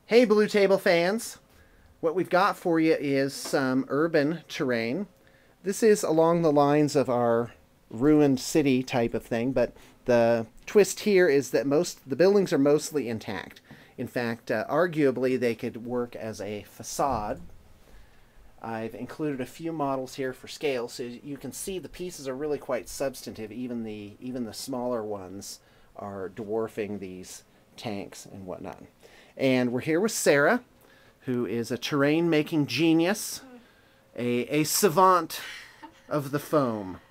Hey, Blue Table fans! What we've got for you is some urban terrain. This is along the lines of our ruined city type of thing, but the twist here is that the buildings are mostly intact. In fact, arguably they could work as a facade. I've included a few models here for scale, so you can see the pieces are really quite substantive. Even the smaller ones are dwarfing these tanks and whatnot. And we're here with Sarah, who is a terrain-making genius, a savant of the foam,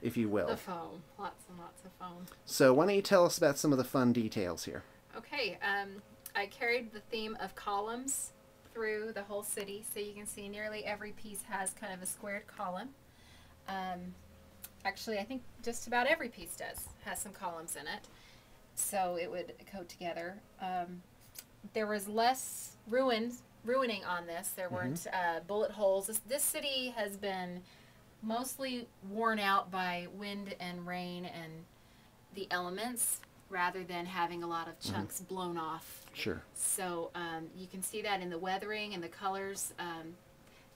if you will. The foam. Lots and lots of foam. So why don't you tell us about some of the fun details here? Okay, I carried the theme of columns through the whole city, so you can see nearly every piece has kind of a squared column. Actually, I think just about every piece has some columns in it, so it would go together. There was less ruining on this. There weren't bullet holes. This city has been mostly worn out by wind and rain and the elements, rather than having a lot of chunks blown off. Sure. So you can see that in the weathering and the colors.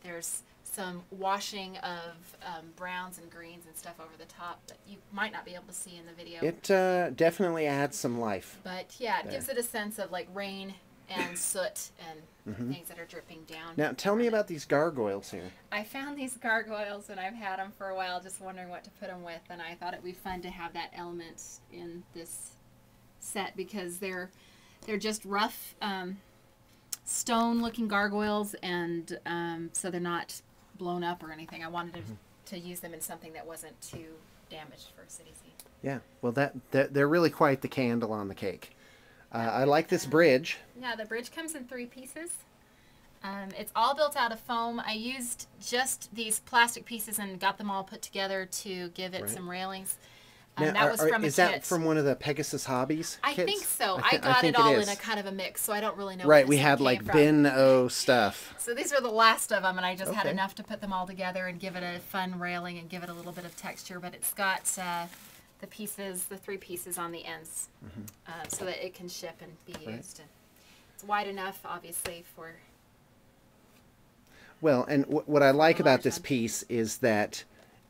There's some washing of browns and greens and stuff over the top that you might not be able to see in the video. It definitely adds some life. But yeah, it gives it a sense of like rain and soot and things that are dripping down. Now tell me about these gargoyles here. I found these gargoyles and I've had them for a while, just wondering what to put them with, and I thought it'd be fun to have that element in this set because they're just rough stone looking gargoyles, and so they're not blown up or anything. I wanted to use them in something that wasn't too damaged for city scene. Yeah, well they're really quite the candle on the cake. I like this bridge. Yeah, the bridge comes in 3 pieces. It's all built out of foam. I used just these plastic pieces and got them all put together to give it some railings. Now, that was from a is kit. that from one of the Pegasus Hobbies I kits? think so. I got it all in a kind of a mix, so I don't really know Right, where we this had one like came from. bin-o stuff. So these are the last of them, and I just had enough to put them all together and give it a fun railing and give it a little bit of texture. But it's got the 3 pieces on the ends, so that it can ship and be used. And it's wide enough, obviously, for... Well, and what I like about this piece is that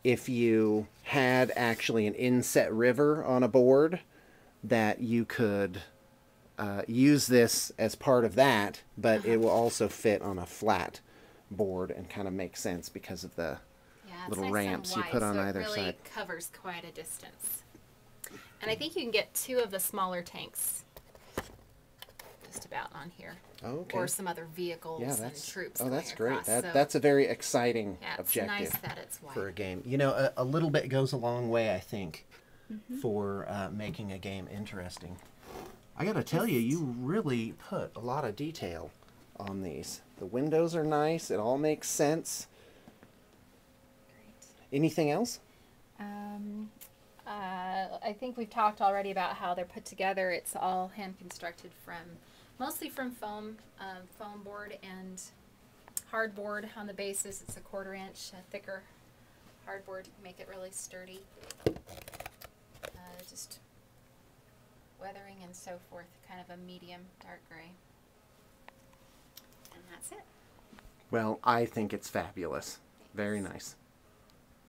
if you had actually an inset river on a board, that you could use this as part of that, but it will also fit on a flat board and kind of make sense because of the little nice ramps you wide, put on so either it really side. Covers quite a distance. And I think you can get 2 of the smaller tanks just about on here. Oh, okay. Or some other vehicles and troops. Oh, that's great. Across. That's a very exciting it's objective nice that it's wide. for a game. You know, a little bit goes a long way, I think, for making a game interesting. I got to tell you, you really put a lot of detail on these. The windows are nice. It all makes sense. Great. Anything else? I think we've talked already about how they're put together. It's all hand constructed mostly from foam board and hardboard on the bases. It's a 1/4 inch thicker hardboard to make it really sturdy. Just weathering and so forth, kind of a medium dark gray. And that's it. Well, I think it's fabulous. Very nice.